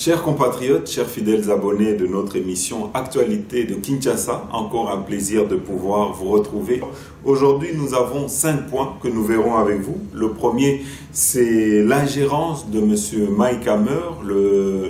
Chers compatriotes, chers fidèles abonnés de notre émission Actualité de Kinshasa, encore un plaisir de pouvoir vous retrouver. Aujourd'hui, nous avons 5 points que nous verrons avec vous. Le premier, c'est l'ingérence de M. Mike Hammer,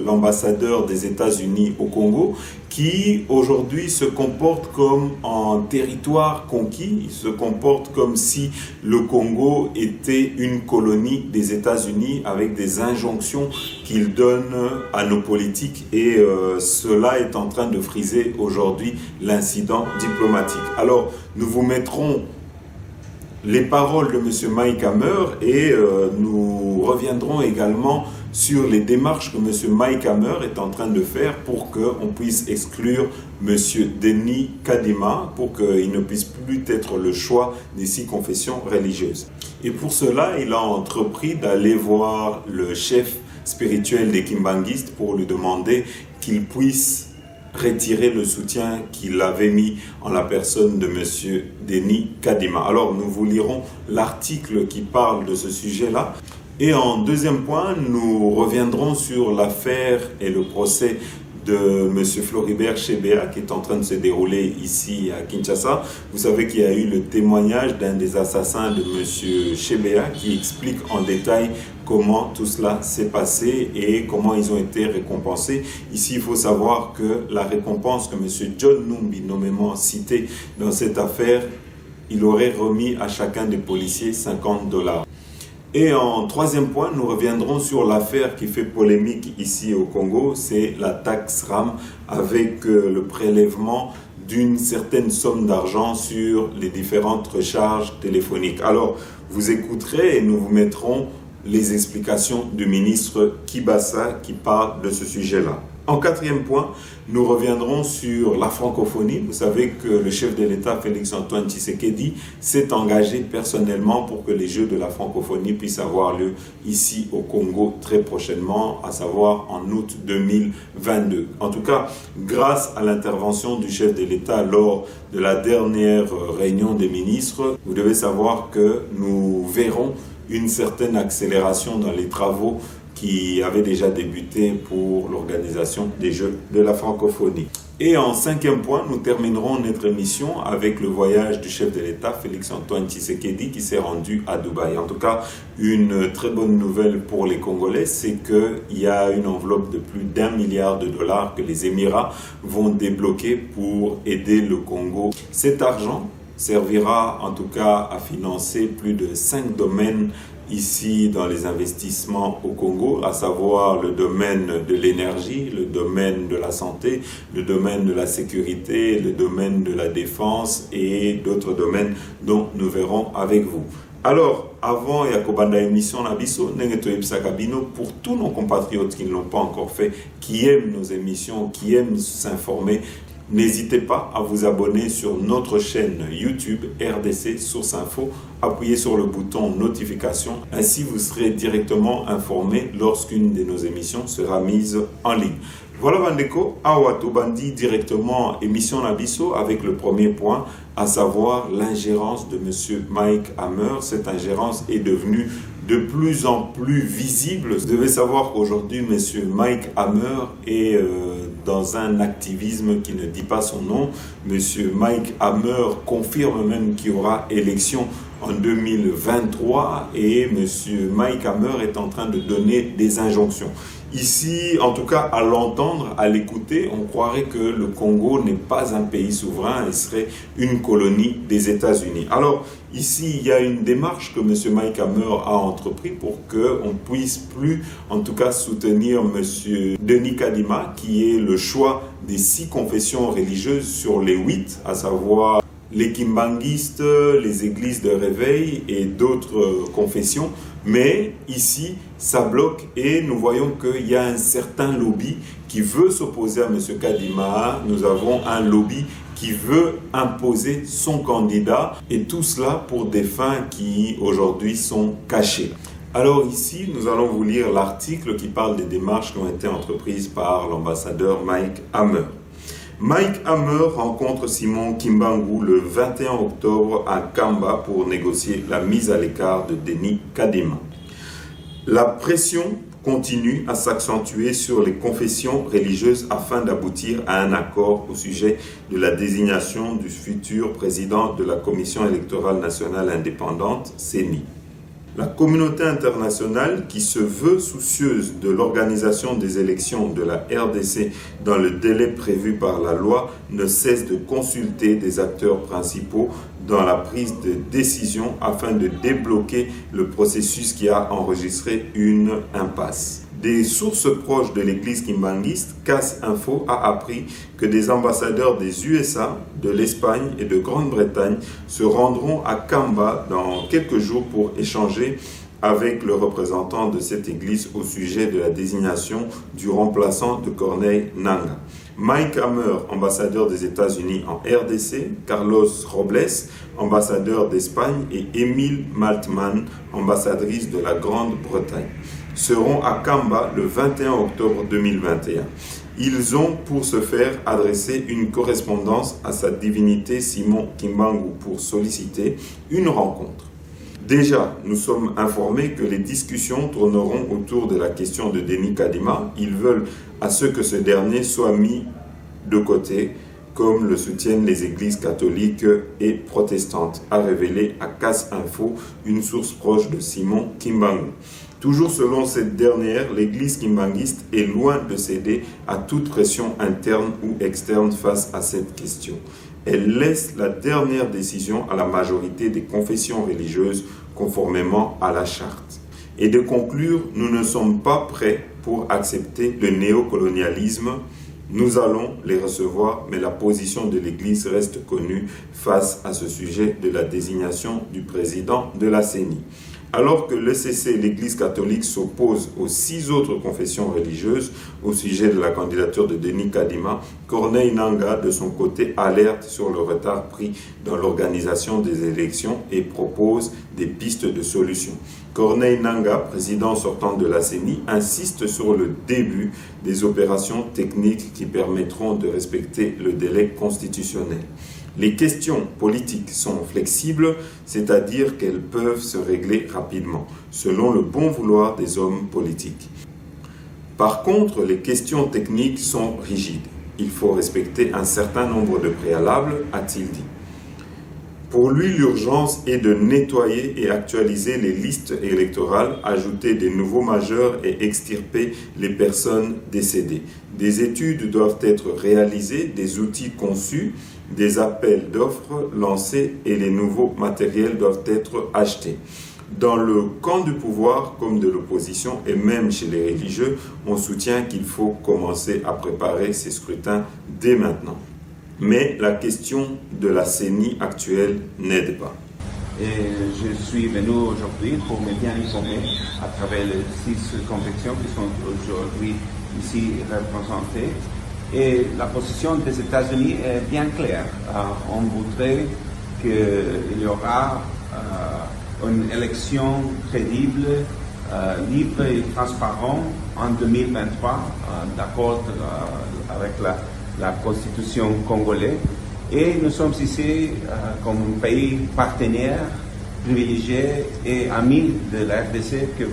l'ambassadeur des États-Unis au Congo, qui aujourd'hui se comporte comme un territoire conquis. Il se comporte comme si le Congo était une colonie des États-Unis avec des injonctions qu'il donne à nos politiques et cela est en train de friser aujourd'hui l'incident diplomatique. Alors, nous vous mettrons les paroles de M. Mike Hammer et nous reviendrons également sur les démarches que M. Mike Hammer est en train de faire pour qu'on puisse exclure M. Denis Kadima, pour qu'il ne puisse plus être le choix des 6 confessions religieuses. Et pour cela, il a entrepris d'aller voir le chef spirituel des Kimbanguistes pour lui demander qu'il puisse retirer le soutien qu'il avait mis en la personne de M. Denis Kadima. Alors, nous vous lirons l'article qui parle de ce sujet-là. Et en deuxième point, nous reviendrons sur l'affaire et le procès de M. Floribert Chebeya qui est en train de se dérouler ici à Kinshasa. Vous savez qu'il y a eu le témoignage d'un des assassins de M. Chebeya qui explique en détail comment tout cela s'est passé et comment ils ont été récompensés. Ici, il faut savoir que la récompense que M. John Numbi, nommément cité dans cette affaire, il aurait remis à chacun des policiers $50. Et en troisième point, nous reviendrons sur l'affaire qui fait polémique ici au Congo, c'est la taxe RAM avec le prélèvement d'une certaine somme d'argent sur les différentes recharges téléphoniques. Alors, vous écouterez et nous vous mettrons les explications du ministre Kibasa qui parle de ce sujet-là. En quatrième point, nous reviendrons sur la francophonie. Vous savez que le chef de l'État, Félix-Antoine Tshisekedi, s'est engagé personnellement pour que les Jeux de la francophonie puissent avoir lieu ici au Congo très prochainement, à savoir en août 2022. En tout cas, grâce à l'intervention du chef de l'État lors de la dernière réunion des ministres, vous devez savoir que nous verrons une certaine accélération dans les travaux qui avait déjà débuté pour l'organisation des Jeux de la francophonie. Et en cinquième point, nous terminerons notre émission avec le voyage du chef de l'État, Félix-Antoine Tshisekedi, qui s'est rendu à Dubaï. En tout cas, une très bonne nouvelle pour les Congolais, c'est qu'il y a une enveloppe de plus d'1 milliard de dollars que les Émirats vont débloquer pour aider le Congo. Cet argent servira en tout cas à financer plus de 5 domaines ici dans les investissements au Congo, à savoir le domaine de l'énergie, le domaine de la santé, le domaine de la sécurité, le domaine de la défense et d'autres domaines dont nous verrons avec vous. Alors, avant Yakobanda émission Nabiso, pour tous nos compatriotes qui ne l'ont pas encore fait, qui aiment nos émissions, qui aiment s'informer, n'hésitez pas à vous abonner sur notre chaîne YouTube RDC Source Info. Appuyez sur le bouton notification. Ainsi, vous serez directement informé lorsqu'une de nos émissions sera mise en ligne. Voilà Bandeko, Awato Bandi directement émission Nabiso avec le premier point, à savoir l'ingérence de M. Mike Hammer. Cette ingérence est devenue de plus en plus visible. Vous devez savoir qu'aujourd'hui, M. Mike Hammer est dans un activisme qui ne dit pas son nom. M. Mike Hammer confirme même qu'il y aura élection en 2023 et M. Mike Hammer est en train de donner des injonctions. Ici, en tout cas, à l'entendre, à l'écouter, on croirait que le Congo n'est pas un pays souverain et serait une colonie des États-Unis. Alors, ici, il y a une démarche que M. Mike Hammer a entrepris pour qu'on puisse plus, en tout cas, soutenir M. Denis Kadima, qui est le choix des 6 confessions religieuses sur les 8, à savoir les Kimbanguistes, les églises de réveil et d'autres confessions. Mais ici, ça bloque et nous voyons qu'il y a un certain lobby qui veut s'opposer à M. Kadima. Nous avons un lobby qui veut imposer son candidat et tout cela pour des fins qui aujourd'hui sont cachées. Alors ici, nous allons vous lire l'article qui parle des démarches qui ont été entreprises par l'ambassadeur Mike Hammer. Mike Hammer rencontre Simon Kimbangu le 21 octobre à Kamba pour négocier la mise à l'écart de Denis Kadima. La pression continue à s'accentuer sur les confessions religieuses afin d'aboutir à un accord au sujet de la désignation du futur président de la Commission électorale nationale indépendante, CENI. La communauté internationale, qui se veut soucieuse de l'organisation des élections de la RDC dans le délai prévu par la loi, ne cesse de consulter des acteurs principaux dans la prise de décision afin de débloquer le processus qui a enregistré une impasse. Des sources proches de l'église kimbanguiste, CAS Info a appris que des ambassadeurs des USA, de l'Espagne et de Grande-Bretagne se rendront à Kamba dans quelques jours pour échanger avec le représentant de cette église au sujet de la désignation du remplaçant de Corneille Nangaa. Mike Hammer, ambassadeur des États-Unis en RDC, Carlos Robles, ambassadeur d'Espagne, et Emile Maltman, ambassadrice de la Grande-Bretagne, seront à Kamba le 21 octobre 2021. Ils ont pour ce faire adressé une correspondance à sa divinité Simon Kimbangu pour solliciter une rencontre. Déjà, nous sommes informés que les discussions tourneront autour de la question de Denis Kadima. Ils veulent à ce que ce dernier soit mis de côté, comme le soutiennent les églises catholiques et protestantes, a révélé à CAS Info une source proche de Simon Kimbangu. Toujours selon cette dernière, l'église kimbanguiste est loin de céder à toute pression interne ou externe face à cette question. Elle laisse la dernière décision à la majorité des confessions religieuses conformément à la charte. Et de conclure, nous ne sommes pas prêts pour accepter le néocolonialisme. Nous allons les recevoir, mais la position de l'Église reste connue face à ce sujet de la désignation du président de la CENI. Alors que l'ECC, l'Église catholique, s'oppose aux 6 autres confessions religieuses au sujet de la candidature de Denis Kadima, Corneille Nangaa, de son côté, alerte sur le retard pris dans l'organisation des élections et propose des pistes de solutions. Corneille Nangaa, président sortant de la CENI, insiste sur le début des opérations techniques qui permettront de respecter le délai constitutionnel. Les questions politiques sont flexibles, c'est-à-dire qu'elles peuvent se régler rapidement, selon le bon vouloir des hommes politiques. Par contre, les questions techniques sont rigides. Il faut respecter un certain nombre de préalables, a-t-il dit. Pour lui, l'urgence est de nettoyer et actualiser les listes électorales, ajouter des nouveaux majeurs et extirper les personnes décédées. Des études doivent être réalisées, des outils conçus, des appels d'offres lancés et les nouveaux matériels doivent être achetés. Dans le camp du pouvoir comme de l'opposition et même chez les religieux, on soutient qu'il faut commencer à préparer ces scrutins dès maintenant. Mais la question de la CENI actuelle n'aide pas. Et je suis venu aujourd'hui pour me bien informer à travers les 6 confessions qui sont aujourd'hui ici représentées. Et la position des États-Unis est bien claire. On voudrait qu'il y aura une élection crédible, libre et transparente en 2023, d'accord avec la Constitution congolaise. Et nous sommes ici comme un pays partenaire, privilégié et ami de la RDC qui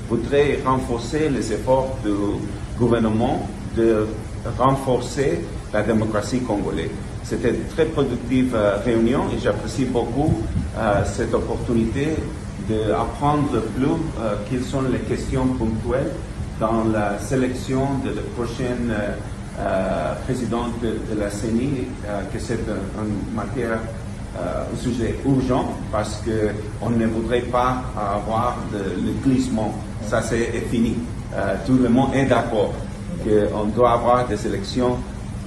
voudrait renforcer les efforts du gouvernement de renforcer la démocratie congolaise. C'était une très productive réunion et j'apprécie beaucoup cette opportunité d'apprendre plus quelles sont les questions ponctuelles dans la sélection de la prochaine présidente de la CENI, que c'est une matière, un sujet urgent parce qu'on ne voudrait pas avoir le glissement. Ça, c'est fini. Tout le monde est d'accord qu'on doit avoir des élections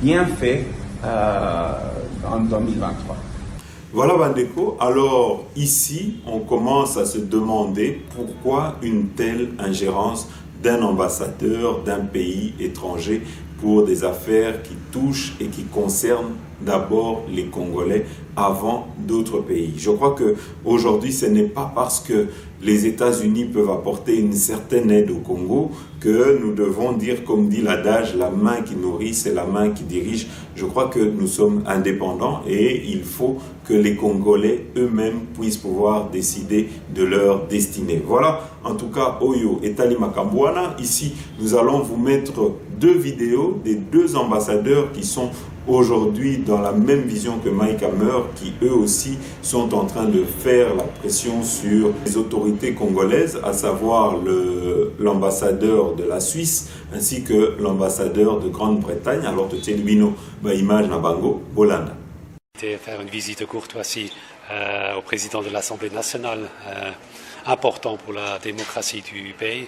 bien faites en 2023. Voilà Bandeko, alors ici on commence à se demander pourquoi une telle ingérence d'un ambassadeur d'un pays étranger pour des affaires qui touchent et qui concernent d'abord les Congolais avant d'autres pays. Je crois qu'aujourd'hui, ce n'est pas parce que les États-Unis peuvent apporter une certaine aide au Congo que nous devons dire, comme dit l'adage, la main qui nourrit, c'est la main qui dirige. Je crois que nous sommes indépendants et il faut que les Congolais eux-mêmes puissent pouvoir décider de leur destinée. Voilà, en tout cas, Oyo et Tali Makambouana. Ici, nous allons vous mettre 2 vidéos des 2 ambassadeurs qui sont aujourd'hui dans la même vision que Mike Hammer, qui eux aussi sont en train de faire la pression sur les autorités congolaises, à savoir l'ambassadeur de la Suisse ainsi que l'ambassadeur de Grande-Bretagne. Alors de Tchelibino, image Nabango, Bolanda. Faire une visite de courtoisie au président de l'Assemblée nationale, important pour la démocratie du pays.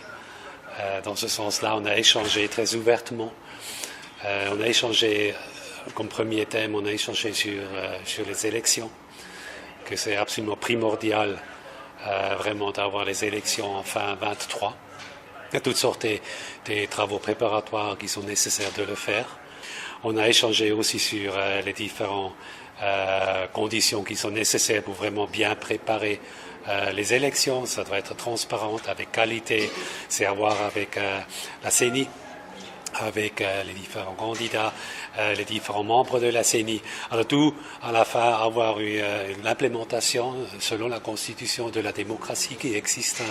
Dans ce sens-là, on a échangé très ouvertement. On a échangé, comme premier thème, on a échangé sur les élections, que c'est absolument primordial vraiment d'avoir les élections en fin 23. Il y a toutes sortes des travaux préparatoires qui sont nécessaires de le faire. On a échangé aussi sur les différentes conditions qui sont nécessaires pour vraiment bien préparer les élections. Ça doit être transparent, avec qualité, c'est à voir avec la CENI, avec les différents candidats, les différents membres de la CENI. Alors tout, à la fin, avoir eu l'implémentation selon la constitution de la démocratie qui existe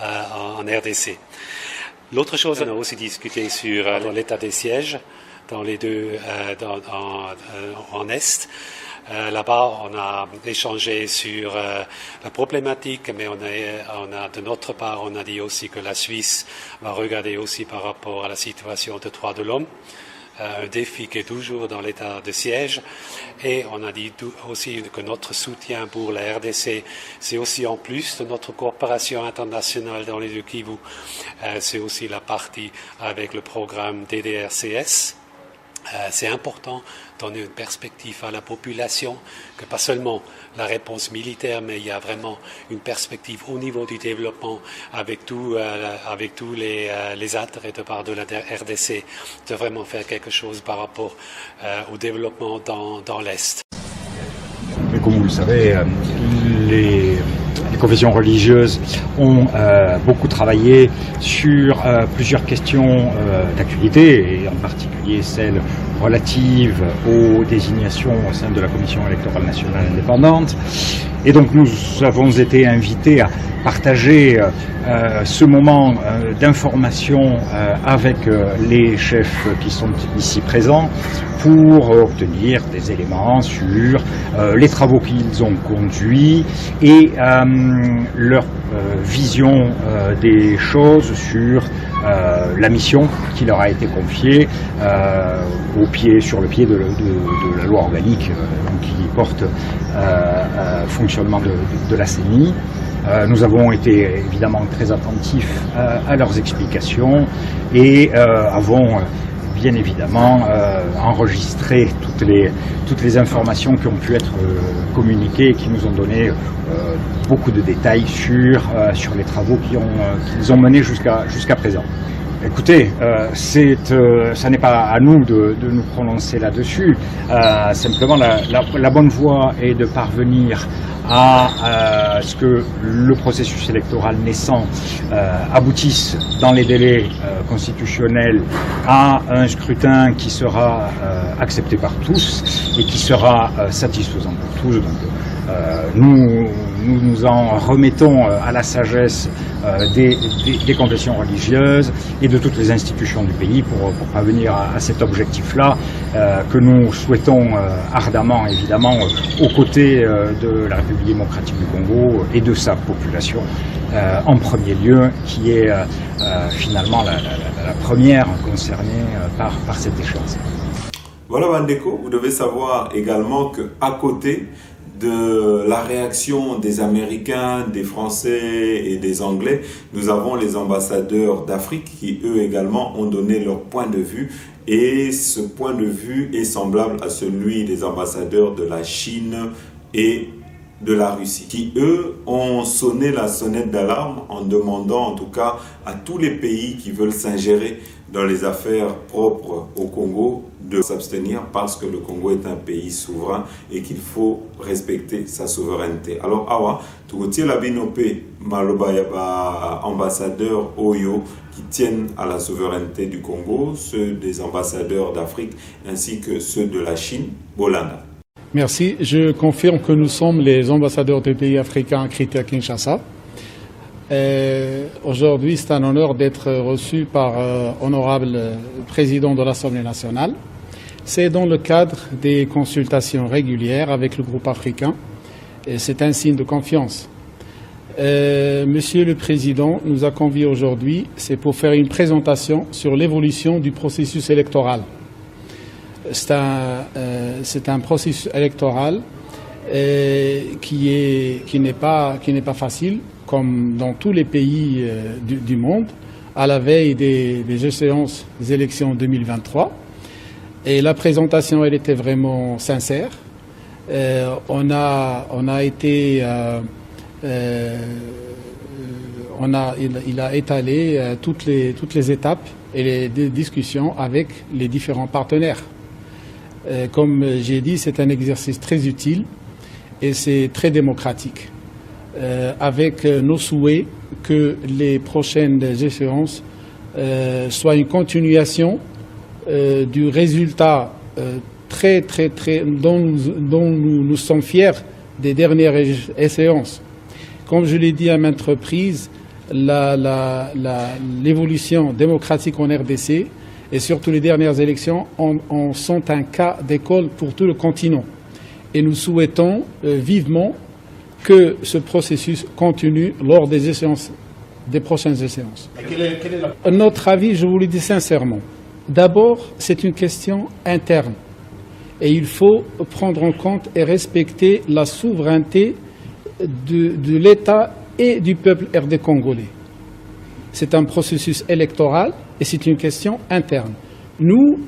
en RDC. L'autre chose, on a aussi discuté sur l'état des sièges dans les deux, en Est. Là-bas, on a échangé sur la problématique, mais on a de notre part, on a dit aussi que la Suisse va regarder aussi par rapport à la situation des droits de l'homme, un défi qui est toujours dans l'état de siège. Et on a dit aussi que notre soutien pour la RDC, c'est aussi en plus de notre coopération internationale dans les deux Kivu, c'est aussi la partie avec le programme DDRCS. C'est important de donner une perspective à la population, que pas seulement la réponse militaire, mais il y a vraiment une perspective au niveau du développement avec tous les intérêts de part de la RDC, de vraiment faire quelque chose par rapport au développement dans l'Est. Mais comme vous le savez, les confessions religieuses ont beaucoup travaillé sur plusieurs questions d'actualité, et en particulier celles relatives aux désignations au sein de la Commission électorale nationale indépendante. Et donc nous avons été invités à partager ce moment d'information avec les chefs qui sont ici présents pour obtenir des éléments sur les travaux qu'ils ont conduits et leur vision des choses sur la mission qui leur a été confiée sur le pied de la loi organique qui porte fonctionnement de la CENI. Nous avons été évidemment très attentifs à leurs explications et avons bien évidemment enregistré toutes les informations qui ont pu être communiquées et qui nous ont donné beaucoup de détails sur les travaux qu'ils ont menés jusqu'à présent. Écoutez, ça n'est pas à nous de nous prononcer là-dessus. Simplement, la bonne voie est de parvenir à ce que le processus électoral naissant aboutisse dans les délais constitutionnels à un scrutin qui sera accepté par tous et qui sera satisfaisant pour tous. Donc, nous en remettons à la sagesse des confessions religieuses et de toutes les institutions du pays pour parvenir à cet objectif-là que nous souhaitons ardemment, évidemment, aux côtés de la République démocratique du Congo et de sa population en premier lieu, qui est finalement la première concernée par cette échéance. Voilà, Bandeko, vous devez savoir également qu'à côté de la réaction des Américains, des Français et des Anglais, nous avons les ambassadeurs d'Afrique qui, eux également, ont donné leur point de vue. Et ce point de vue est semblable à celui des ambassadeurs de la Chine et de la Russie, qui, eux, ont sonné la sonnette d'alarme en demandant, en tout cas, à tous les pays qui veulent s'ingérer dans les affaires propres au Congo de s'abstenir parce que le Congo est un pays souverain et qu'il faut respecter sa souveraineté. Alors awa tukotie la binope maloba yaba ambassadeurs Oyo qui tiennent à la souveraineté du Congo, ceux des ambassadeurs d'Afrique ainsi que ceux de la Chine. Bolanda. Merci. Je confirme que nous sommes les ambassadeurs des pays africains accrédités à Kinshasa. Aujourd'hui, c'est un honneur d'être reçu par honorable président de l'Assemblée nationale. C'est dans le cadre des consultations régulières avec le groupe africain et c'est un signe de confiance. Monsieur le Président nous a conviés aujourd'hui, c'est pour faire une présentation sur l'évolution du processus électoral. C'est un processus électoral qui n'est pas facile, comme dans tous les pays du monde, à la veille des échéances des élections 2023. Et la présentation, elle était vraiment sincère. Il a étalé toutes les étapes et les discussions avec les différents partenaires. Comme j'ai dit, c'est un exercice très utile et c'est très démocratique. Avec nos souhaits que les prochaines échéances soient une continuation du résultat dont nous sommes fiers des dernières échéances. Comme je l'ai dit à maintes reprises, l'évolution démocratique en RDC et surtout les dernières élections sont un cas d'école pour tout le continent. Et nous souhaitons vivement que ce processus continue lors des prochaines échéances. Notre avis, je vous le dis sincèrement, d'abord, c'est une question interne. Et il faut prendre en compte et respecter la souveraineté de l'État et du peuple RD congolais. C'est un processus électoral et c'est une question interne. Nous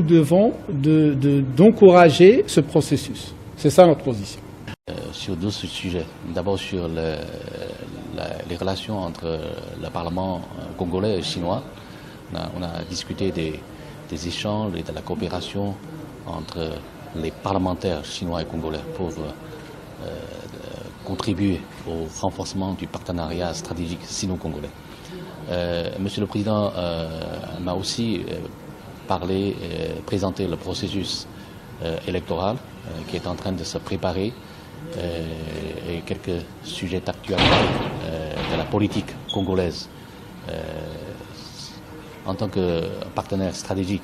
devons d'encourager ce processus. C'est ça notre position. Sur deux sujets. D'abord sur les relations entre le Parlement congolais et chinois. On a discuté des échanges et de la coopération entre les parlementaires chinois et congolais pour contribuer au renforcement du partenariat stratégique sino-congolais. Monsieur le Président m'a aussi présenté le processus électoral qui est en train de se préparer et quelques sujets d'actualité de la politique congolaise. En tant que partenaire stratégique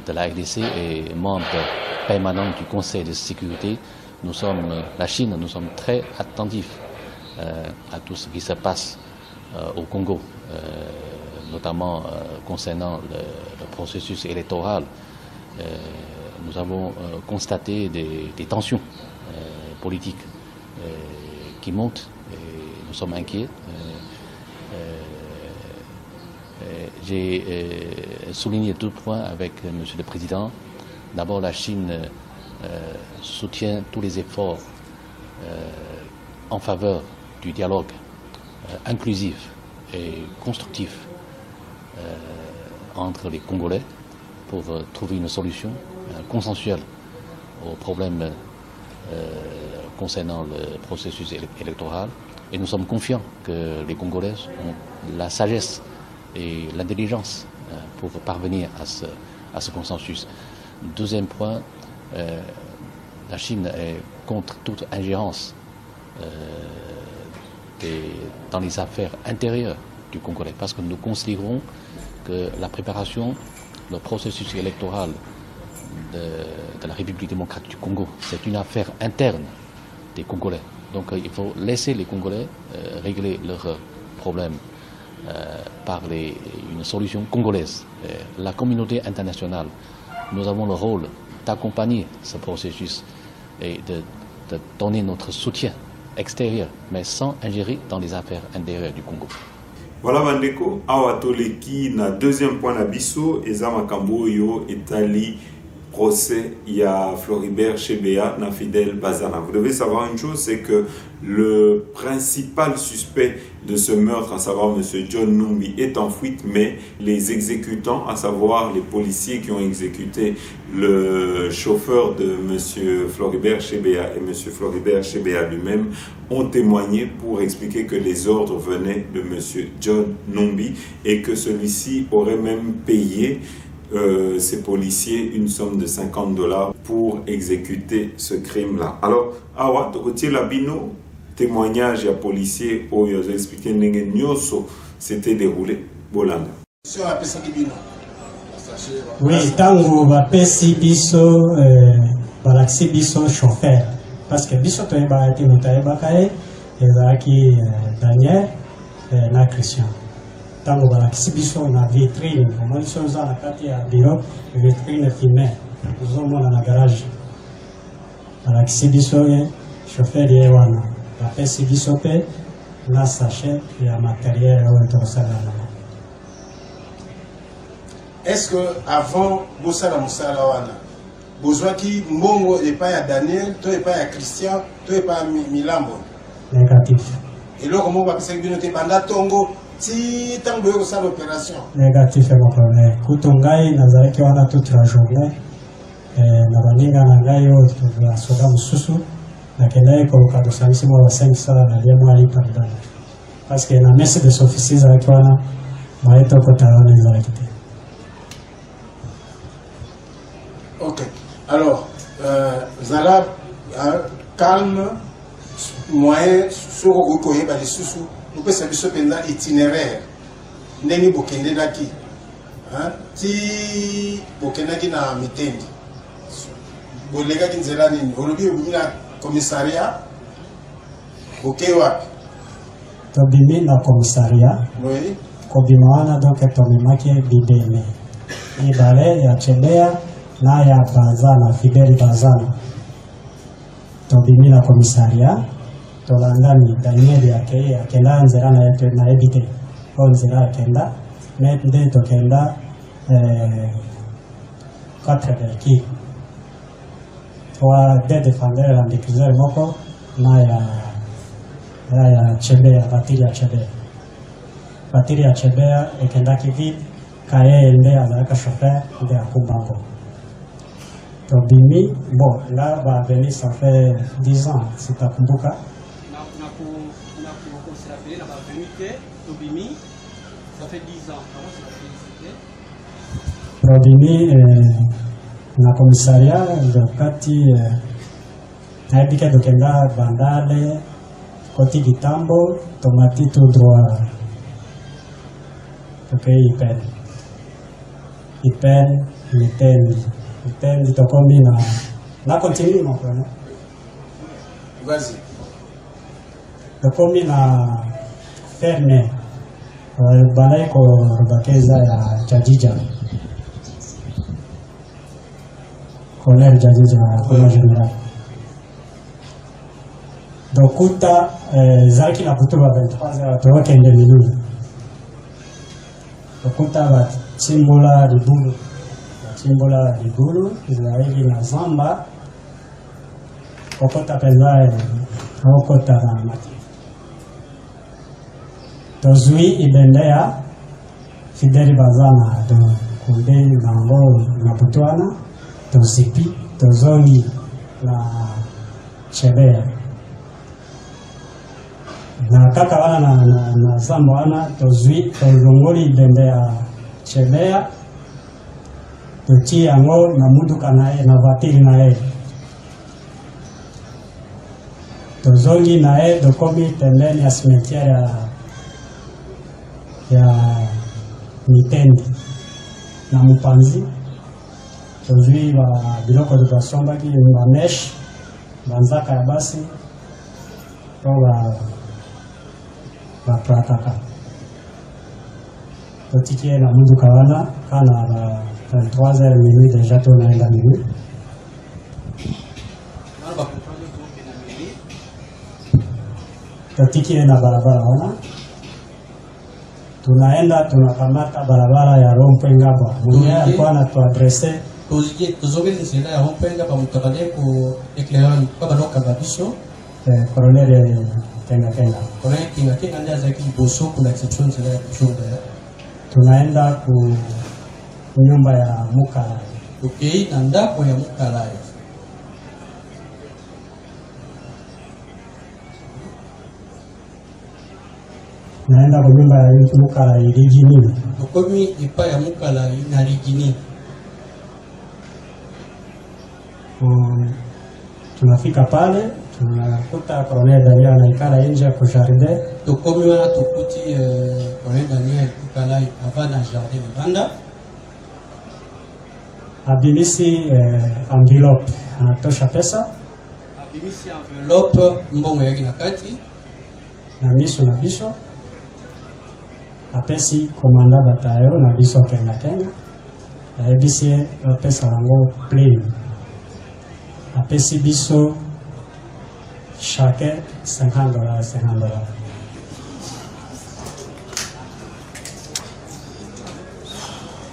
de la RDC et membre permanent du Conseil de sécurité, la Chine, nous sommes très attentifs à tout ce qui se passe au Congo, notamment concernant le processus électoral. Nous avons constaté des tensions politiques qui montent et nous sommes inquiets. J'ai souligné deux points avec Monsieur le Président. D'abord, la Chine soutient tous les efforts en faveur du dialogue inclusif et constructif entre les Congolais pour trouver une solution consensuelle aux problèmes concernant le processus électoral. Et nous sommes confiants que les Congolais ont la sagesse et l'intelligence pour parvenir à ce consensus. Deuxième point, la Chine est contre toute ingérence dans les affaires intérieures du Congolais, parce que nous considérons que la préparation, le processus électoral de la République démocratique du Congo, c'est une affaire interne des Congolais. Donc il faut laisser les Congolais régler leurs problèmes par une solution congolaise. La communauté internationale, nous avons le rôle d'accompagner ce processus et de donner notre soutien extérieur, mais sans ingérer dans les affaires intérieures du Congo. Voilà bandeko, awa toleki na deuxième point na biso eza makambo oyo etali procès, il y a Floribert Chebeya, Nafidel Bazana. Vous devez savoir une chose, c'est que le principal suspect de ce meurtre, à savoir M. John Numbi, est en fuite, mais les exécutants, à savoir les policiers qui ont exécuté le chauffeur de M. Floribert Chebeya et M. Floribert Chebeya lui-même, ont témoigné pour expliquer que les ordres venaient de M. John Numbi et que celui-ci aurait même payé ces policiers une somme de $50 pour exécuter ce crime-là. Alors, awa, tokotie labino, témoignage à policiers où ils ont expliqué que Nyoso s'était déroulé. Bolanda. Oui, tango bapesi biso balakisi biso chauffeur parce que biso toyeba ete motayebaka ye ezalaki Daniel na Christian. Tango balakisi biso na vitrine omoni so oza na kati ya biro vitrine filme ozomona na garage balakisi biso ye chauffeur ye wana bapesi biso mpe na sachet ya matériel oyo tokosalana. Est-ce que avant Bosala Moussala wana besoin qui mbongo et pas à Daniel, toi et pas à Christian, toi et pas à Milambo? Négatif. Et là comment on va passer que nous pendant Tongo si tango yo ça l'opération? Négatif mon problème. Kutongai nazareki wana toute la journée. Na baninga na ngai yo la soda mususu na kelai ko kado sanisi mo wa 500 na dia mo ali pardon. Parce que na messe des officiers avec wana maito ko tawana nazareki. Ok. Alors, Zala, calme, moyen, sur le côté, les sous-sous, nous pouvons savoir ce itinéraire. N'est-ce pas Bokende Daki? Si Bokende Daki na mitendi, Bolega qui nzela nini? Olobi obi na commissariat, Bokewa. Tobimi na commissariat. Oui. Kobimawana donc tomimaki bibene. Ibale ya Chebeya. Na ya Bazana, Fidel Bazana. Tobimi na komisaria, tolandani Daniel yake akenda nzera na yetu na ebite. Ko nzera akenda, nende tokenda 4 verki. Kwa de défendre la décriseur moko na ya Chebeya, batiri ya Chebeya. Batiri ya Chebeya ekenda kivi kaye ende azalaka chauffeur de akubango. Tobimi, bon, là, va venir, ça fait 10 ans, c'est à Kumbuka. Tobimi, ça fait 10 ans. Tobimi, na commissariat, le kati, na ebike dokenda bandale, koti gitambo, tomati tout droit. Ok, Ipen, Mitendi. Tendi tokomi na continue mon frère. Vas-y. Tokomi na ferme. Balai ko rubakeza ya Jadija. Colonel Jadija comme général. Dokuta zaki na kutuba 23h tokende minuni. Dokuta ba chimbola libulu. Chimbola ligulu, Israeli na Zamba, Okota Pezae, Okota na Mati. Tozui ibendea, Fidel Bazana, to kunde nango na Botswana, tozipi, tozongi na Chebeya. Na kaka wana na Zamba wana, tozui, tozongoli ibendea Chebeya, tochi yango na muduka naye na vatiri naye tozongi naye dokomi pembeni ya cimetière ya Mitendi na Mupanzi tozwi biloko tosombaki bamesh banzaka ya basi to baprataka totikie na muduka wana kana 23h minuit déjà tunaenda minuit. Tatikie na barabara wana. Tunaenda tunakamata barabara ya Rompo Ngaba. Mwenye alikuwa anatuadrese tozokelesela yango mpenza bamutokale ku éclaireur kwa baloka babiso colonel Kenga. colonel Kenga nde azalaki liboso kuna exception nzela ya jour. Tunaenda ku nyumba ya Mukalai. Tokei na ndako ya Mukalai. Naenda kwa nyumba ya Mukalai Ligini. Tokomi ipa ya Mukalai na Ligini. Tunafika pale, tunakuta Colonel Daniel anaikala nje kwa jardin. Tokomi wana tukuti Colonel Daniel Mukalai avana jardin banda. Abimisi envelope, anatosha pesa. Abimisi envelope mbongo yake na kati. Na miso na biso. Apesi komanda batayo na biso Kenga. Abisi pesa lango plain. Apesi biso chacun $50.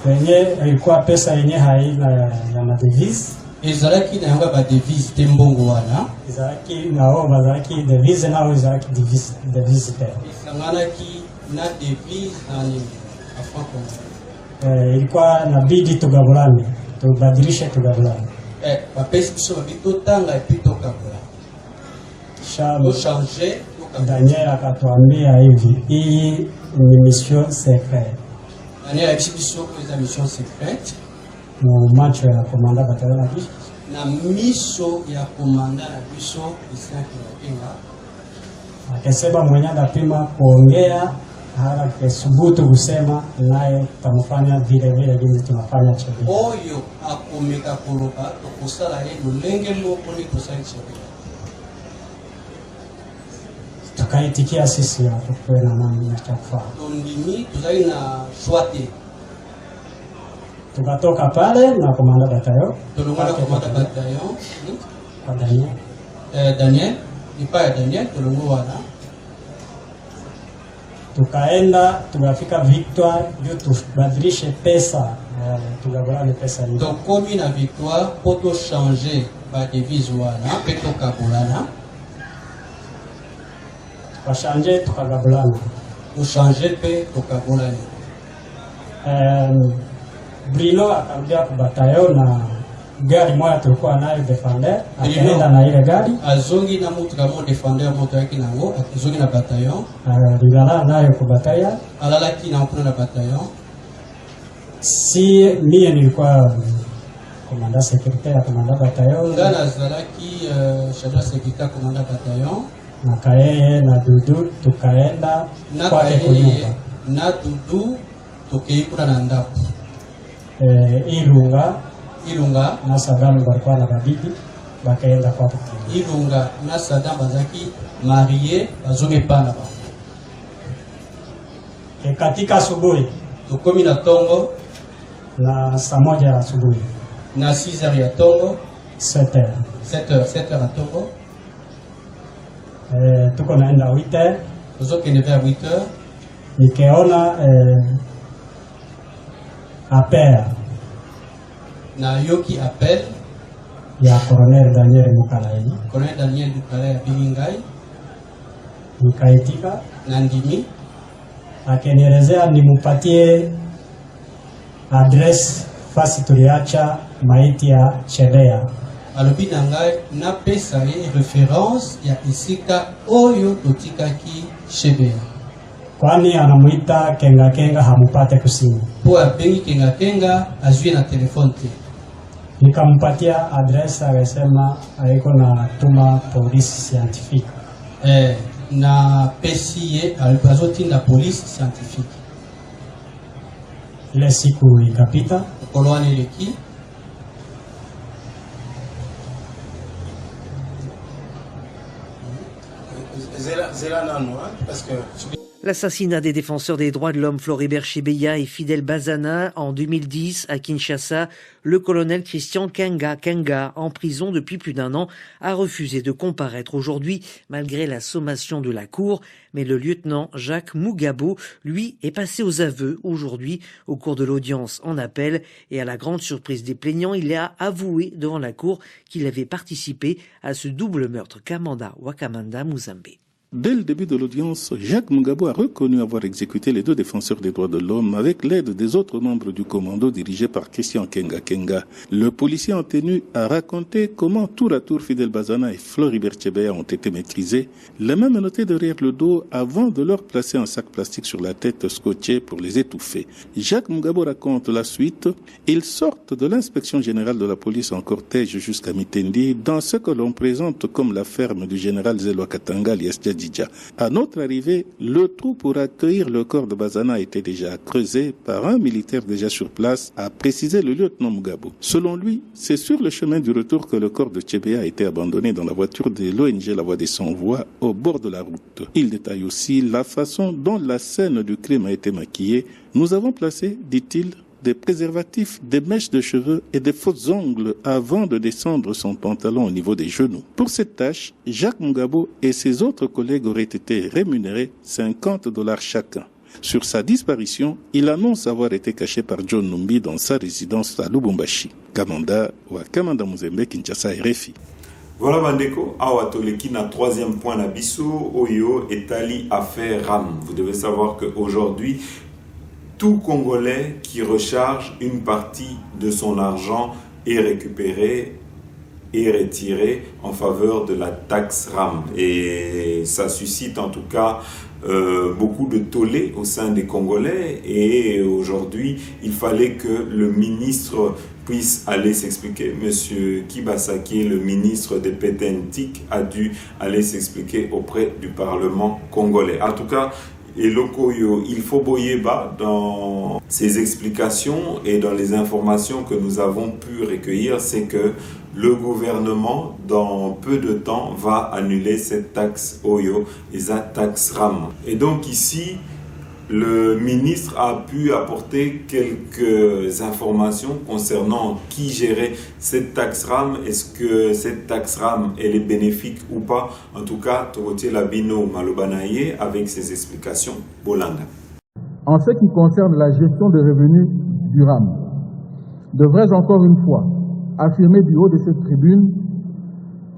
Kwenye ilikuwa pesa yenye haina ya madevise. Ezalaki na yango ba devise te mbongo wana. Ezalaki nao bazalaki devise nao ezalaki devise te. Esanganaki na devise na nini afako. Ilikuwa nabidi tugabulane, tubadilishe tugabulane. Bapesi biso babito tanga epi tokabula. Changer. Daniel akatuambia hivi, hii ni mission secrète. Daniel akisibiso ko eza mission secrète. Mu macho ya komanda batayo na biso. Na miso ya komanda na biso isaki na Kenga. Akasema mwenye anapima kuongea hata kesubutu kusema naye tamfanya vile vile tunafanya chebe. Oyo akomeka koloba tokosala ye lolenge moko ni tosali chebe. Tukaitikia sisi hapo kwa na nani cha kufanya. Tondimi tuzali na swate. Tukatoka pale na komanda batayo. Tulongana komanda batayo. Kwa Daniel. Daniel, ipa ya Daniel tulongo wana. Tukaenda tukafika Victoire ndio tubadilishe pesa, tugabulane pesa hiyo. Tokomi na Victoire poto changer ba devise wana pe tokabulana. Tukachange tukagabulana. Changer pe tokabulana. Brino akarudia kubatayo na gari moja tulikuwa nayo Defender, akaenda na ile gari azongi na mutu kama Defender moto yake nango akizongi na bataillon lingala nayo kubataya alalaki na kuna na bataillon. Si mie nilikuwa komanda secrétaire komanda bataillon ngana zalaki chef secrétaire komanda bataillon na kaye na Dudu tukaenda kwa kunyumba na Dudu tokei kuna na ndapo Ilunga na Saddam walikuwa na babibi bakaenda kwa Ilunga na Saddam bazaki marié bazonge pana ba. Katika asubuhi tukomi na tongo na saa moja ya asubuhi na 6h ya tongo 7h na tongo tuko naenda 8h tuzokende vers 8h nikeona appel na yoki appel ya Colonel Daniel Mukalai. Colonel Daniel Mukalai Bilingai. Nikaitika na ndimi akenielezea nimupatie address fasi tuliacha maiti ya Chebea. Alobi nangai na pesa ye reference ya isika oyo totikaki Chebea. Kwani anamuita Kenga hamupate kusimu. Po abengi Kenga azui na telefone te. Nikampatia address akasema aiko na tuma police scientifique. Na pesi ye alibazotinda police scientifique. Ile siku ikapita. Kolwani leki. L'assassinat des défenseurs des droits de l'homme Floribert Chebeya et Fidel Bazana en 2010 à Kinshasa, le colonel Christian Kenga, en prison depuis plus d'1 an, a refusé de comparaître aujourd'hui malgré la sommation de la cour. Mais le lieutenant Jacques Mugabo, lui, est passé aux aveux aujourd'hui au cours de l'audience en appel et à la grande surprise des plaignants, il a avoué devant la cour qu'il avait participé à ce double meurtre Kamanda Wakamanda Muzambe. Dès le début de l'audience, Jacques Mugabo a reconnu avoir exécuté les 2 défenseurs des droits de l'homme avec l'aide des autres membres du commando dirigé par Christian Kenga. Le policier en tenue a raconté comment tour à tour Fidel Bazana et Floribert Chebeya ont été maîtrisés, les mains menottées derrière le dos avant de leur placer un sac plastique sur la tête scotché pour les étouffer. Jacques Mugabo raconte la suite. Ils sortent de l'inspection générale de la police en cortège jusqu'à Mitendi dans ce que l'on présente comme la ferme du général Zelwa Katanga alias Djadji. À notre arrivée, le trou pour accueillir le corps de Bazana était déjà creusé par un militaire déjà sur place, a précisé le lieutenant Mugabo. Selon lui, c'est sur le chemin du retour que le corps de Chebeya a été abandonné dans la voiture de l'ONG La Voix des Sans-Voix au bord de la route. Il détaille aussi la façon dont la scène du crime a été maquillée. Nous avons placé, dit-il, des préservatifs, des mèches de cheveux et des faux ongles avant de descendre son pantalon au niveau des genoux. Pour cette tâche, Jacques Mugabo et ses autres collègues auraient été rémunérés $50 chacun. Sur sa disparition, il annonce avoir été caché par John Numbi dans sa résidence à Lubumbashi. Kamanda Muzembe, Kinshasa, RFI. Voilà Bandeko, awa toleki na 3e point na biso, oyo etali affaire RAM. Vous devez savoir qu'aujourd'hui, tout Congolais qui recharge une partie de son argent est récupéré et retiré en faveur de la taxe RAM. Et ça suscite en tout cas beaucoup de tollé au sein des Congolais. Et aujourd'hui, il fallait que le ministre puisse aller s'expliquer. Monsieur Kibasaki, le ministre des Pétentik, a dû aller s'expliquer auprès du Parlement congolais. En tout cas, et Lokoyo, il faut boyeba dans ces explications et dans les informations que nous avons pu recueillir, c'est que le gouvernement, dans peu de temps, va annuler cette taxe Oyo et cette taxe RAM. Et donc ici, le ministre a pu apporter quelques informations concernant qui gérait cette taxe RAM. Est-ce que cette taxe RAM elle est bénéfique ou pas? En tout cas, Torotier Labino Malobanaye avec ses explications. Bolanda. En ce qui concerne la gestion des revenus du RAM, devrais-je encore une fois affirmer du haut de cette tribune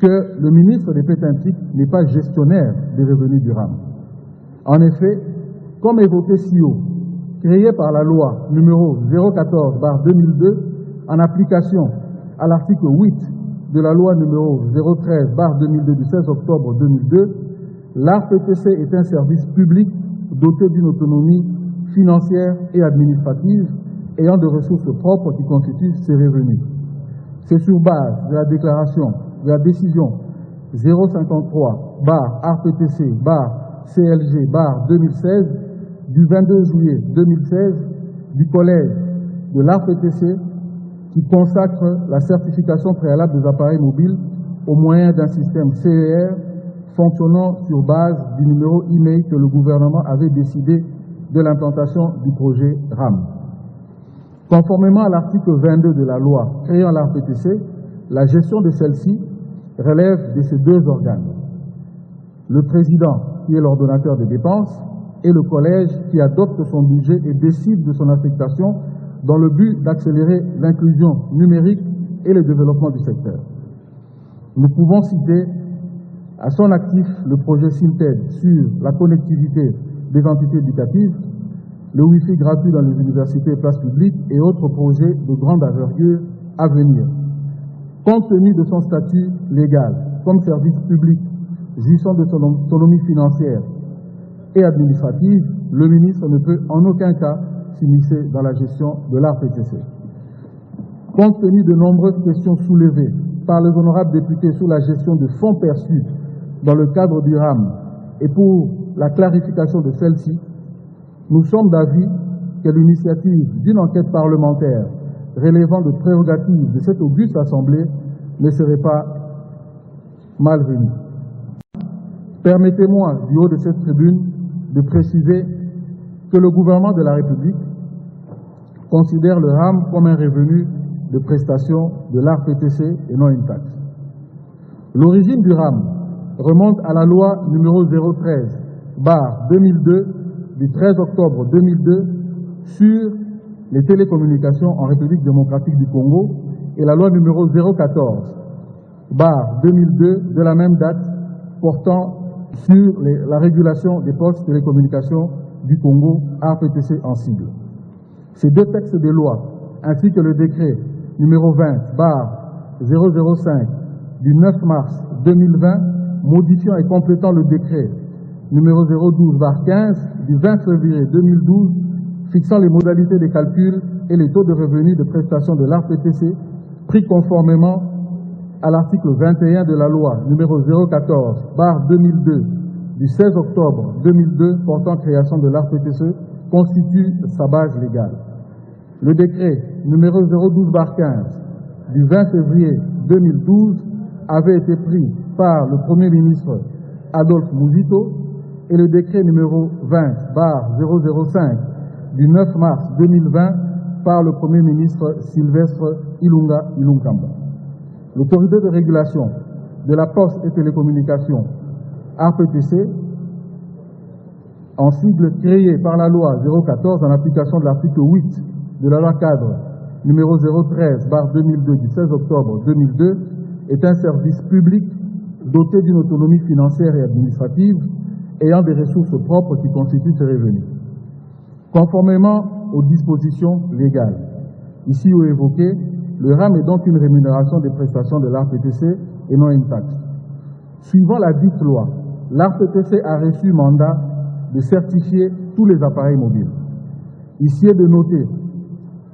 que le ministre des Pétentik n'est pas gestionnaire des revenus du RAM. En effet, comme évoqué si haut, créé par la loi numéro 014/2002 en application à l'article 8 de la loi numéro 013/2002 du 16 octobre 2002, l'ARPTC est un service public doté d'une autonomie financière et administrative ayant de ressources propres qui constituent ses revenus. C'est sur base de la déclaration de la décision 053/RPTC/CLG/2016 du 22 juillet 2016 du collège de l'ARPTC qui consacre la certification préalable des appareils mobiles au moyen d'un système CER fonctionnant sur base du numéro e-mail que le gouvernement avait décidé de l'implantation du projet RAM. Conformément à l'article 22 de la loi créant l'ARPTC, la gestion de celle-ci relève de ces 2 organes. Le président, qui est l'ordonnateur des dépenses, et le collège qui adopte son budget et décide de son affectation dans le but d'accélérer l'inclusion numérique et le développement du secteur. Nous pouvons citer à son actif le projet Synted sur la connectivité des entités éducatives, le Wi-Fi gratuit dans les universités et places publiques et autres projets de grande envergure à venir. Compte tenu de son statut légal comme service public jouissant de son autonomie financière et administrative, le ministre ne peut en aucun cas s'immiscer dans la gestion de l'ARPTC. Compte tenu de nombreuses questions soulevées par les honorables députés sur la gestion de fonds perçus dans le cadre du RAM et pour la clarification de celle-ci, nous sommes d'avis que l'initiative d'une enquête parlementaire relevant de prérogatives de cette auguste Assemblée ne serait pas malvenue. Permettez-moi, du haut de cette tribune, de préciser que le gouvernement de la République considère le RAM comme un revenu de prestation de l'ARPTC et non une taxe. L'origine du RAM remonte à la loi numéro 013/2002 du 13 octobre 2002 sur les télécommunications en République démocratique du Congo et la loi numéro 014/2002 de la même date portant sur la régulation des postes télécommunications du Congo, ARPTC en sigle. Ces deux textes de loi, ainsi que le décret numéro 20/005 du 9 mars 2020, modifiant et complétant le décret numéro 012/15 du 20 février 2012, fixant les modalités de calcul et les taux de revenus de prestation de l'ARPTC, pris conformément à l'article 21 de la loi numéro 014/2002 du 16 octobre 2002 portant création de l'ARPTC, constitue sa base légale. Le décret numéro 012/15 du 20 février 2012 avait été pris par le Premier ministre Adolphe Muzito et le décret numéro 20/005 du 9 mars 2020 par le Premier ministre Sylvestre Ilunga Ilunkamba. L'autorité de régulation de la poste et télécommunications, ARPTC, en sigle créé par la loi 014 en application de l'article 8 de la loi cadre numéro 013/2002 du 16 octobre 2002, est un service public doté d'une autonomie financière et administrative ayant des ressources propres qui constituent ses revenus. Conformément aux dispositions légales ici évoquées, le RAM est donc une rémunération des prestations de l'ARPTC et non une taxe. Suivant la dite loi, l'ARPTC a reçu mandat de certifier tous les appareils mobiles. Ici est de noter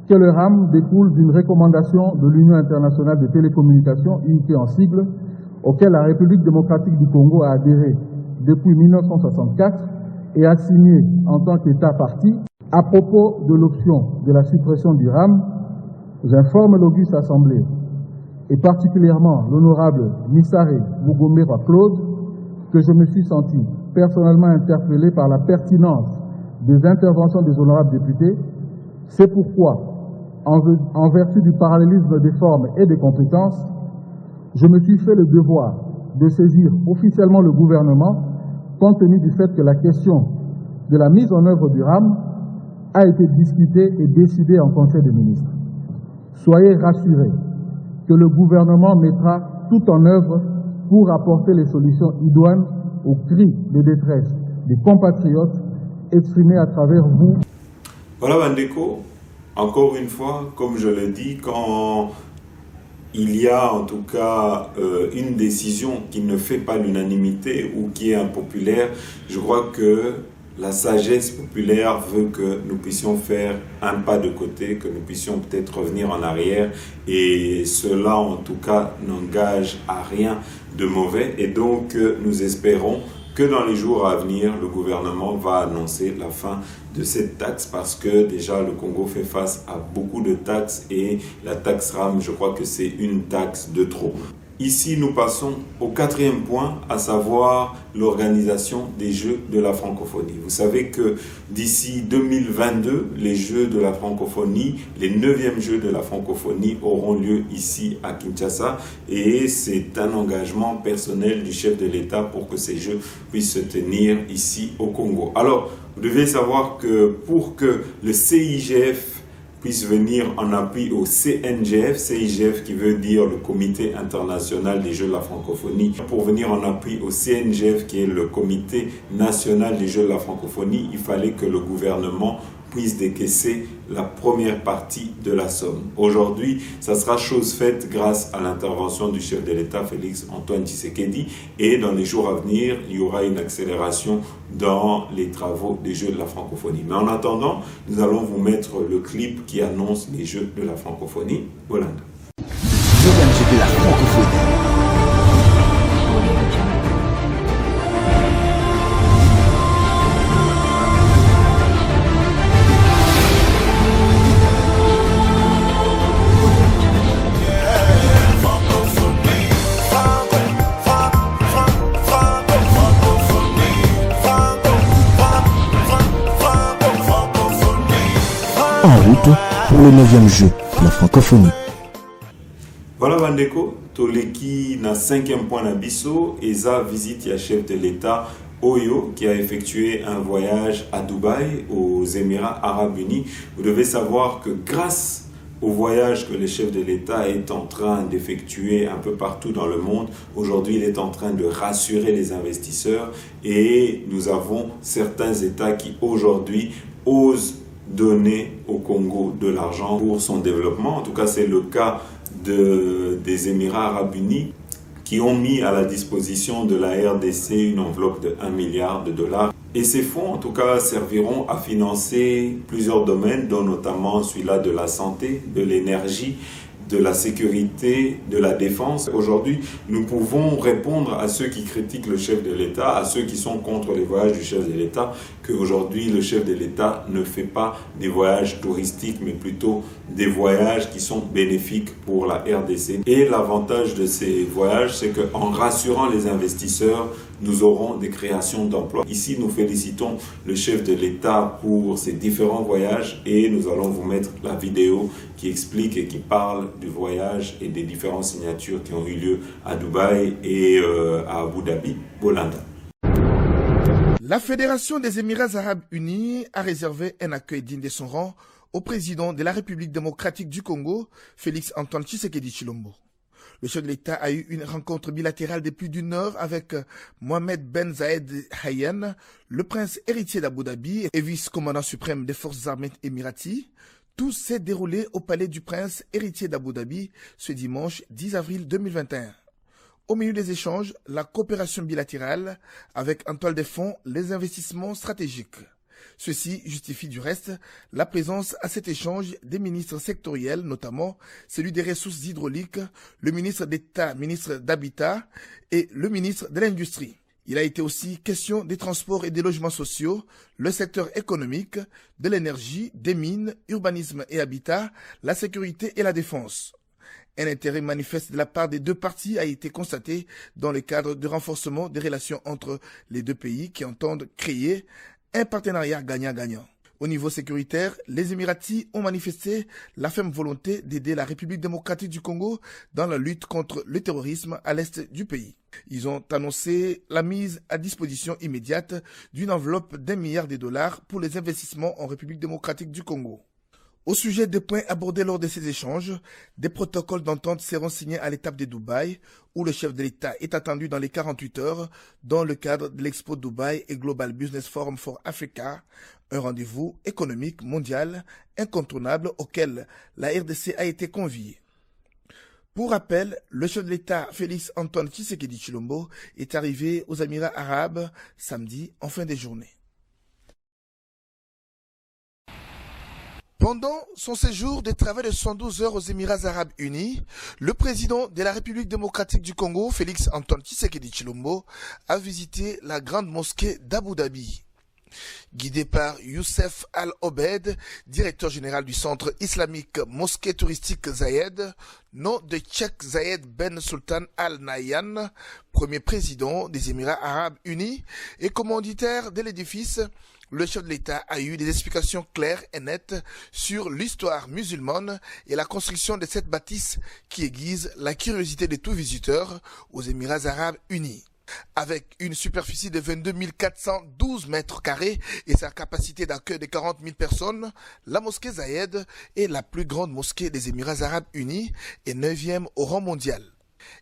que le RAM découle d'une recommandation de l'Union internationale des télécommunications, UIT en sigle, auquel la République démocratique du Congo a adhéré depuis 1964 et a signé en tant qu'État partie. À propos de l'option de la suppression du RAM, j'informe l'auguste Assemblée, et particulièrement l'honorable Missare Mugombera Claude, que je me suis senti personnellement interpellé par la pertinence des interventions des honorables députés. C'est pourquoi, en vertu du parallélisme des formes et des compétences, je me suis fait le devoir de saisir officiellement le gouvernement, compte tenu du fait que la question de la mise en œuvre du RAM a été discutée et décidée en Conseil des ministres. Soyez rassurés que le gouvernement mettra tout en œuvre pour apporter les solutions idoines aux cris de détresse des compatriotes exprimés à travers vous. Voilà Bandeko, encore une fois, comme je l'ai dit, quand il y a en tout cas une décision qui ne fait pas l'unanimité ou qui est impopulaire, je crois que la sagesse populaire veut que nous puissions faire un pas de côté, que nous puissions peut-être revenir en arrière, et cela en tout cas n'engage à rien de mauvais, et donc nous espérons que dans les jours à venir, le gouvernement va annoncer la fin de cette taxe, parce que déjà le Congo fait face à beaucoup de taxes et la taxe RAM, je crois que c'est une taxe de trop. Ici, nous passons au quatrième point, à savoir l'organisation des Jeux de la francophonie. Vous savez que d'ici 2022, les Jeux de la francophonie, les 9e Jeux de la francophonie auront lieu ici à Kinshasa, et c'est un engagement personnel du chef de l'État pour que ces Jeux puissent se tenir ici au Congo. Alors, vous devez savoir que pour que le CIGF puisse venir en appui au CNGF, CIGF qui veut dire le Comité international des Jeux de la francophonie, pour venir en appui au CNGF qui est le Comité national des Jeux de la francophonie, il fallait que le gouvernement puisse décaisser la première partie de la somme. Aujourd'hui, ça sera chose faite grâce à l'intervention du chef de l'État, Félix Antoine Tshisekedi, et dans les jours à venir, il y aura une accélération dans les travaux des Jeux de la francophonie. Mais en attendant, nous allons vous mettre le clip qui annonce les Jeux de la francophonie. Voilà. Jeux de la francophonie. en route pour le 9e jeu de la francophonie. Voilà Bandeko, Toleki na 5e point na biso, Eza visite ya chef de l'État Oyo qui a effectué un voyage à Dubaï, aux Émirats Arabes Unis. Vous devez savoir que grâce au voyage que le chef de l'État est en train d'effectuer un peu partout dans le monde, aujourd'hui il est en train de rassurer les investisseurs et nous avons certains États qui aujourd'hui osent donner au Congo de l'argent pour son développement. En tout cas, c'est le cas des Émirats Arabes Unis qui ont mis à la disposition de la RDC une enveloppe de 1 milliard de dollars. Et ces fonds, en tout cas, serviront à financer plusieurs domaines, dont notamment celui-là de la santé, de l'énergie, de la sécurité, de la défense. Aujourd'hui, nous pouvons répondre à ceux qui critiquent le chef de l'État, à ceux qui sont contre les voyages du chef de l'État, qu'aujourd'hui, le chef de l'État ne fait pas des voyages touristiques, mais plutôt des voyages qui sont bénéfiques pour la RDC. Et l'avantage de ces voyages, c'est qu'en rassurant les investisseurs, nous aurons des créations d'emplois. Ici, nous félicitons le chef de l'État pour ses différents voyages et nous allons vous mettre la vidéo qui explique et qui parle du voyage et des différentes signatures qui ont eu lieu à Dubaï et à Abu Dhabi, Bolanda. La Fédération des Émirats Arabes Unis a réservé un accueil digne de son rang au président de la République démocratique du Congo, Félix Antoine Tshisekedi Tshilombo. Le chef de l'État a eu une rencontre bilatérale de plus d'une heure avec Mohamed Ben Zayed Hayyan, le prince héritier d'Abu Dhabi et vice-commandant suprême des forces armées émiraties. Tout s'est déroulé au palais du prince héritier d'Abu Dhabi ce dimanche 10 avril 2021. Au milieu des échanges, la coopération bilatérale avec en toile de fond les investissements stratégiques. Ceci justifie du reste la présence à cet échange des ministres sectoriels, notamment celui des ressources hydrauliques, le ministre d'État, ministre d'Habitat et le ministre de l'Industrie. Il a été aussi question des transports et des logements sociaux, le secteur économique, de l'énergie, des mines, urbanisme et habitat, la sécurité et la défense. Un intérêt manifeste de la part des deux parties a été constaté dans le cadre du renforcement des relations entre les deux pays qui entendent créer un partenariat gagnant-gagnant. Au niveau sécuritaire, les Émiratis ont manifesté la ferme volonté d'aider la République démocratique du Congo dans la lutte contre le terrorisme à l'est du pays. Ils ont annoncé la mise à disposition immédiate d'une enveloppe d'1 milliard de dollars pour les investissements en République démocratique du Congo. Au sujet des points abordés lors de ces échanges, des protocoles d'entente seront signés à l'étape de Dubaï, où le chef de l'État est attendu dans les 48 heures, dans le cadre de l'Expo Dubaï et Global Business Forum for Africa, un rendez-vous économique mondial incontournable auquel la RDC a été conviée. Pour rappel, le chef de l'État Félix Antoine Tshisekedi Tshilombo est arrivé aux Émirats Arabes samedi en fin de journée. Pendant son séjour de travail de 112 heures aux Émirats Arabes Unis, le président de la République démocratique du Congo, Félix Antoine Tshisekedi Tshilombo, a visité la grande mosquée d'Abu Dhabi. Guidé par Youssef Al-Obed, directeur général du centre islamique Mosquée touristique Zayed, nom de Cheikh Zayed Ben Sultan Al Nahyan, premier président des Émirats Arabes Unis et commanditaire de l'édifice, le chef de l'État a eu des explications claires et nettes sur l'histoire musulmane et la construction de cette bâtisse qui aiguise la curiosité de tout visiteur aux Émirats Arabes Unis. Avec une superficie de 22 412 mètres carrés et sa capacité d'accueil de 40 000 personnes, la mosquée Zayed est la plus grande mosquée des Émirats Arabes Unis et 9e au rang mondial.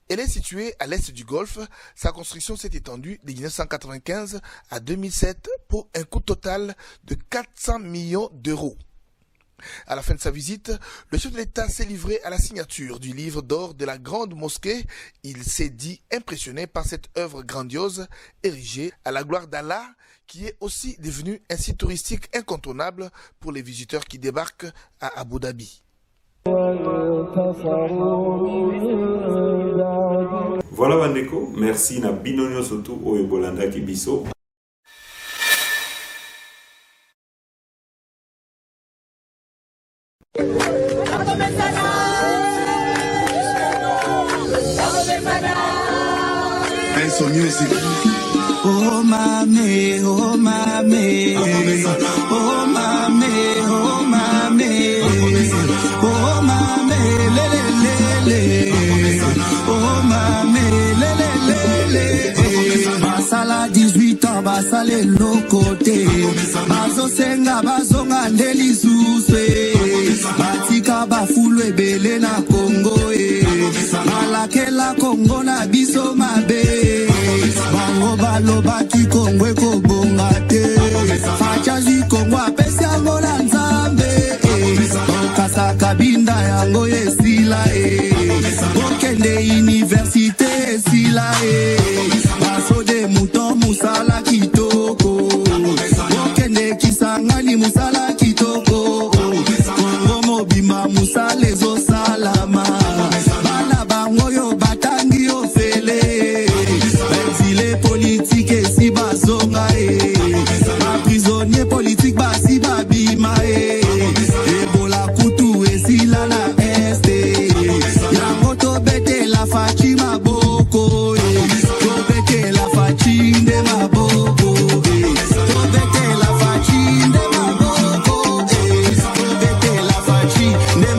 Elle est située à l'est du Golfe. Sa construction s'est étendue de 1995 à 2007 pour un coût total de 400 millions d'euros. À la fin de sa visite, le chef de l'État s'est livré à la signature du livre d'or de la grande mosquée. Il s'est dit impressionné par cette œuvre grandiose érigée à la gloire d'Allah qui est aussi devenue un site touristique incontournable pour les visiteurs qui débarquent à Abu Dhabi. Voilà Bandeko, merci na binonyo sotu oyo bolanda kibiso. Benson Music. Oh mamé, oh mamé, oh mamé, oh mamé, oh mamé, lele, oh mamé, lele. Basala 18 ans, basale lokote, bazo senga, bazo ngandeli suswe, batika bafulu ebele na Congo malakela Congo na biso mabe, bango baloba ki Congo ekobonga te, fachazi Congo apesi yango na Nzambe, okasa kabinda yango esila, okende universite esila